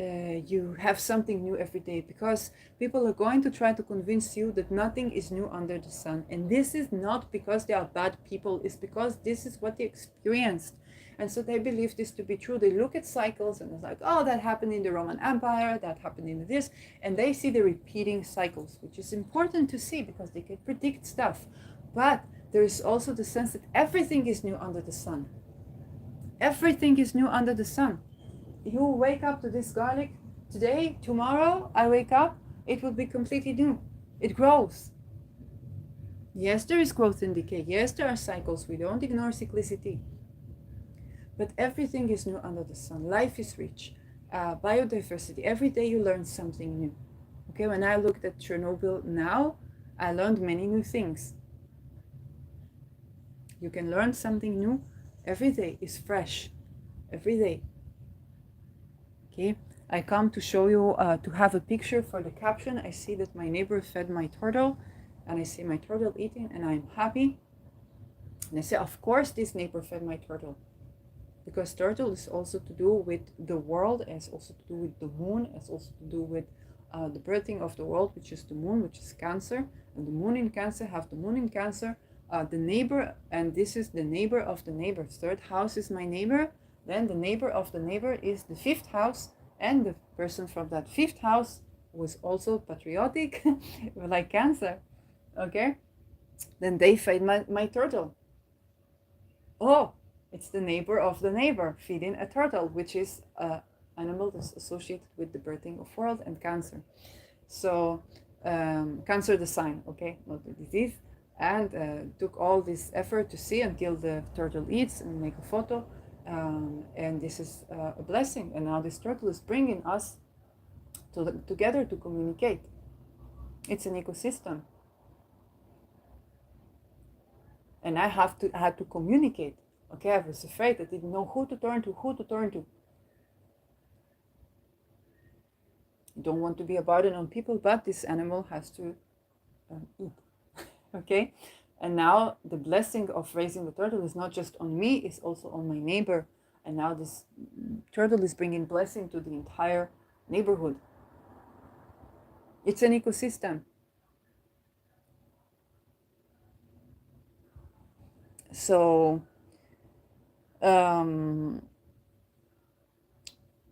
you have something new every day, because people are going to try to convince you that nothing is new under the sun. And this is not because they are bad people, it's because this is what they experienced. And so they believe this to be true. They look at cycles and it's like, oh, that happened in the Roman Empire, that happened in this, and they see the repeating cycles, which is important to see because they can predict stuff. But there is also the sense that everything is new under the sun. Everything is new under the sun. You wake up to this garlic today, tomorrow I wake up, it will be completely new. It grows. Yes, there is growth and decay. Yes, there are cycles. We don't ignore cyclicity. But everything is new under the sun. Life is rich. Biodiversity. Every day you learn something new. Okay, when I looked at Chernobyl now, I learned many new things. You can learn something new. Every day is fresh. Every day. Okay, I come to show you, to have a picture for the caption. I see that my neighbor fed my turtle, and I see my turtle eating, and I'm happy. And I say, of course, this neighbor fed my turtle, because turtle is also to do with the world, it's also to do with the moon, it's also to do with the birthing of the world, which is the moon, which is Cancer, and the moon in Cancer have the moon in Cancer, the neighbor, and this is the neighbor of the neighbor. Third house is my neighbor. Then the neighbor of the neighbor is the fifth house, and the person from that fifth house was also patriotic, like Cancer. Okay, then they fed my turtle. Oh, it's the neighbor of the neighbor feeding a turtle, which is an animal that's associated with the birthing of world and Cancer. So Cancer the sign, okay, not the disease. And took all this effort to see until the turtle eats and make a photo. And this is a blessing. And now this turtle is bringing us together to communicate. It's an ecosystem. And I had to communicate. Okay, I was afraid. I didn't know who to turn to. You don't want to be a burden on people, but this animal has to eat. Okay, and now the blessing of raising the turtle is not just on me, it's also on my neighbor. And now this turtle is bringing blessing to the entire neighborhood. It's an ecosystem. So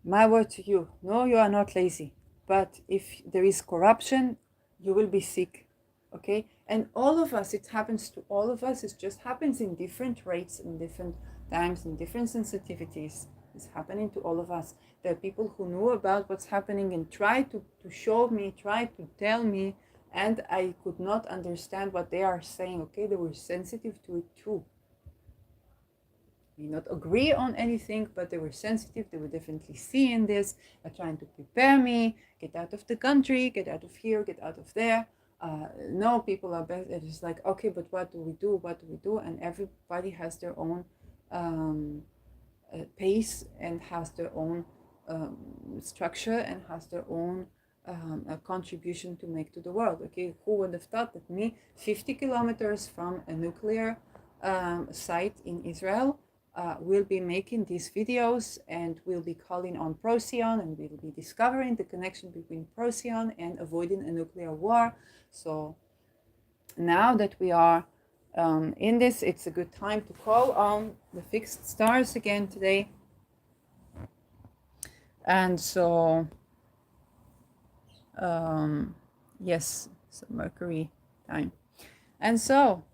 my word to you, no, you are not lazy, but if there is corruption, you will be sick. Okay, and all of us, it happens to all of us. It just happens in different rates, in different times, in different sensitivities. It's happening to all of us. There are people who know about what's happening and try to show me, try to tell me and I could not understand what they are saying. Okay, they were sensitive to it too. We not agree on anything, but they were sensitive. They were definitely seeing this, trying to prepare me, get out of the country, get out of here, get out of there. No, people are best. It's just like, okay, but what do we do? What do we do? And everybody has their own pace and has their own structure and has their own a contribution to make to the world. Okay, who would have thought that me, 50 kilometers from a nuclear site in Israel, will be making these videos, and will be calling on Procyon, and we'll be discovering the connection between Procyon and avoiding a nuclear war. So now that we are in this, it's a good time to call on the fixed stars again today. And so yes, so Mercury time. And so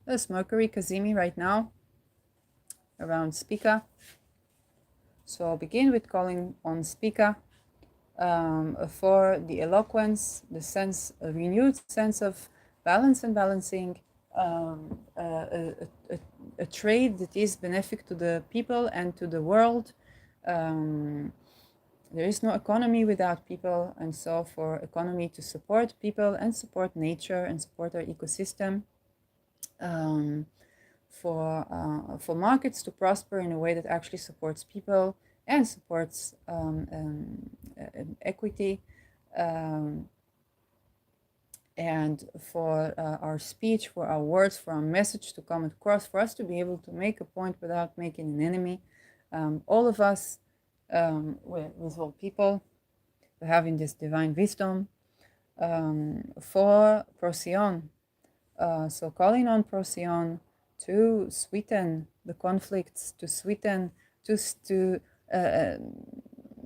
there's Mercury Kazimi right now around Spica. So begin with calling on Spica for the eloquence, the sense, a renewed sense of balance and balancing, a trade that is benefic to the people and to the world. There is no economy without people, and so for economy to support people and support nature and support our ecosystem, for markets to prosper in a way that actually supports people and supports equity, and for our speech, for our words, for our message to come across, for us to be able to make a point without making an enemy. All of us, with all people, having this divine wisdom, for Procyon. So calling on Procyon to sweeten the conflicts, to sweeten, to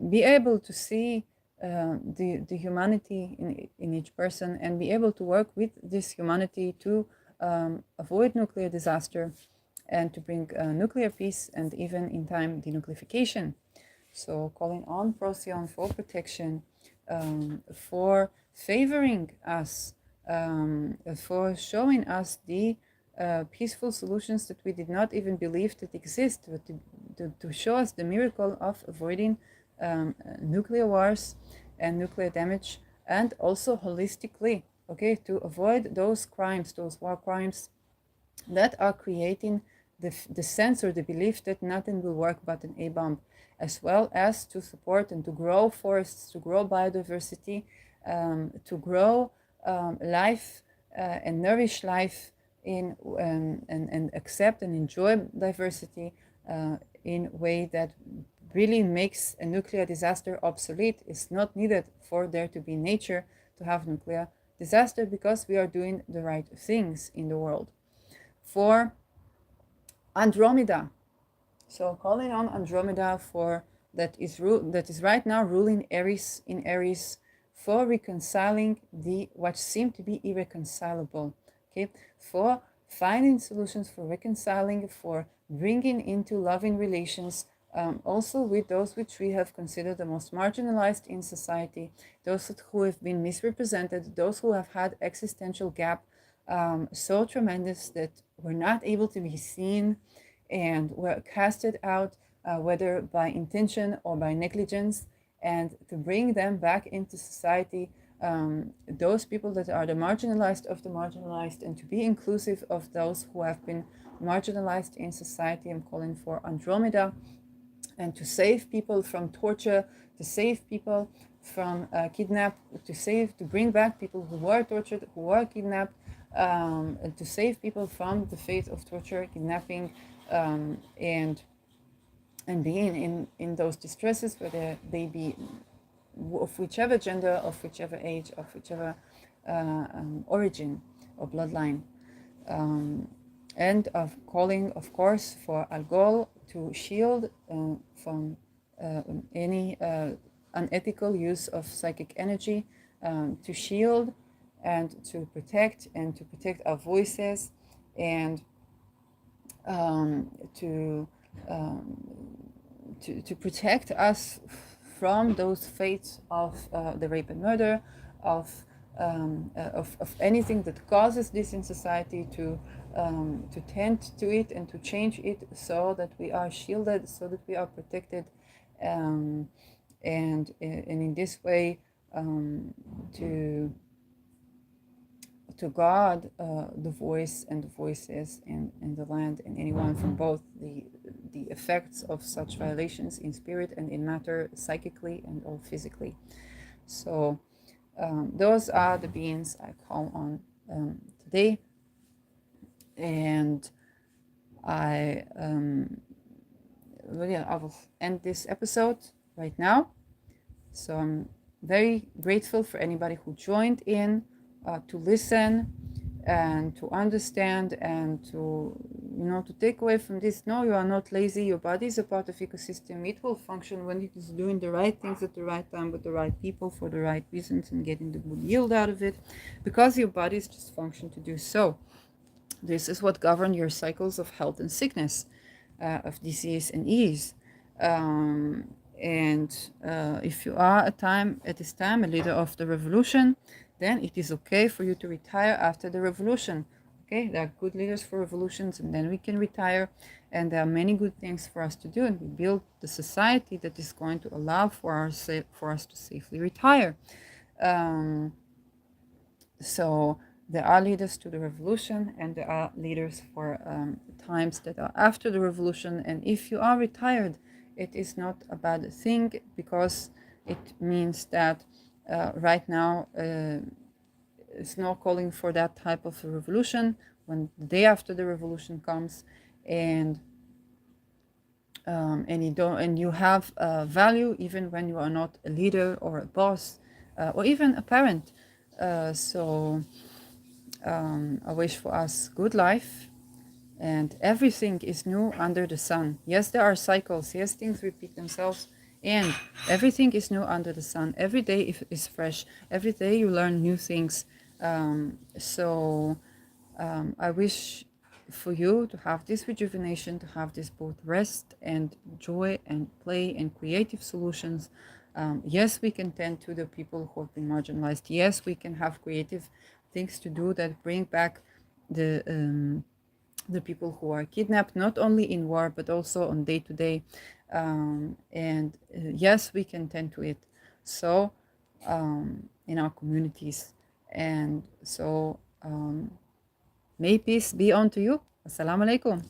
be able to see the humanity in each person, and be able to work with this humanity to avoid nuclear disaster and to bring nuclear peace, and even in time denuclearification. So calling on Procyon for protection, for favoring us, for showing us the peaceful solutions that we did not even believe that exist, but to show us the miracle of avoiding nuclear wars and nuclear damage, and also holistically, okay, to avoid those crimes, those war crimes that are creating the sense or the belief that nothing will work but an A-bomb, as well as to support and to grow forests, to grow biodiversity, to grow life and nourish life in and accept and enjoy diversity in a way that really makes a nuclear disaster obsolete. It's not needed for there to be nature to have nuclear disaster, because we are doing the right things in the world. For Andromeda, so calling on Andromeda for that is right now ruling Aries in Aries, for reconciling the what seem to be irreconcilable. Okay, for finding solutions, for reconciling, for bringing into loving relations, also with those which we have considered the most marginalized in society, those who have been misrepresented, those who have had existential gap so tremendous that were not able to be seen and were casted out, whether by intention or by negligence, and to bring them back into society, those people that are the marginalized of the marginalized, and to be inclusive of those who have been marginalized in society. I'm calling for Andromeda, and to save people from torture, to save people from kidnap, to bring back people who were tortured, who were kidnapped, and to save people from the fate of torture, kidnapping, and being in those distresses, whether they be of whichever gender, of whichever age, of whichever origin or bloodline. And of calling, of course, for Algol to shield from any unethical use of psychic energy, to shield and to protect our voices, and to protect us from those fates of the rape and murder, of of anything that causes this in society, to tend to it and to change it, so that we are shielded, so that we are protected, um, and in this way, to guard the voice and the voices in the land, and anyone from both the effects of such violations in spirit and in matter, psychically and or physically. So those are the beings I call on today, and I really, I will end this episode right now. So I'm very grateful for anybody who joined in to listen and to understand, and to, to take away from this. No, you are not lazy. Your body is a part of ecosystem. It will function when it is doing the right things at the right time with the right people for the right reasons and getting the good yield out of it, because your body is just function to do so. This is what governs your cycles of health and sickness, of disease and ease. And if you are at this time a leader of the revolution, then it is okay for you to retire after the revolution. Okay, there are good leaders for revolutions, and then we can retire. And there are many good things for us to do, and we build the society that is going to allow for us to safely retire. So there are leaders to the revolution, and there are leaders for times that are after the revolution. And if you are retired, it is not a bad thing, because it means that right now it's not calling for that type of a revolution when the day after the revolution comes, and you have value even when you are not a leader or a boss, or even a parent. So I wish for us good life, and everything is new under the sun. Yes, there are cycles. Yes, things repeat themselves, and everything is new under the sun. Every day is fresh. Every day you learn new things. So I wish for you to have this rejuvenation, to have this both rest and joy and play and creative solutions. Yes, we can tend to the people who have been marginalized. Yes, we can have creative things to do that bring back the people who are kidnapped, not only in war but also on day to day. And yes, we can tend to it. So in our communities, and so may peace be unto you. Assalamu alaikum.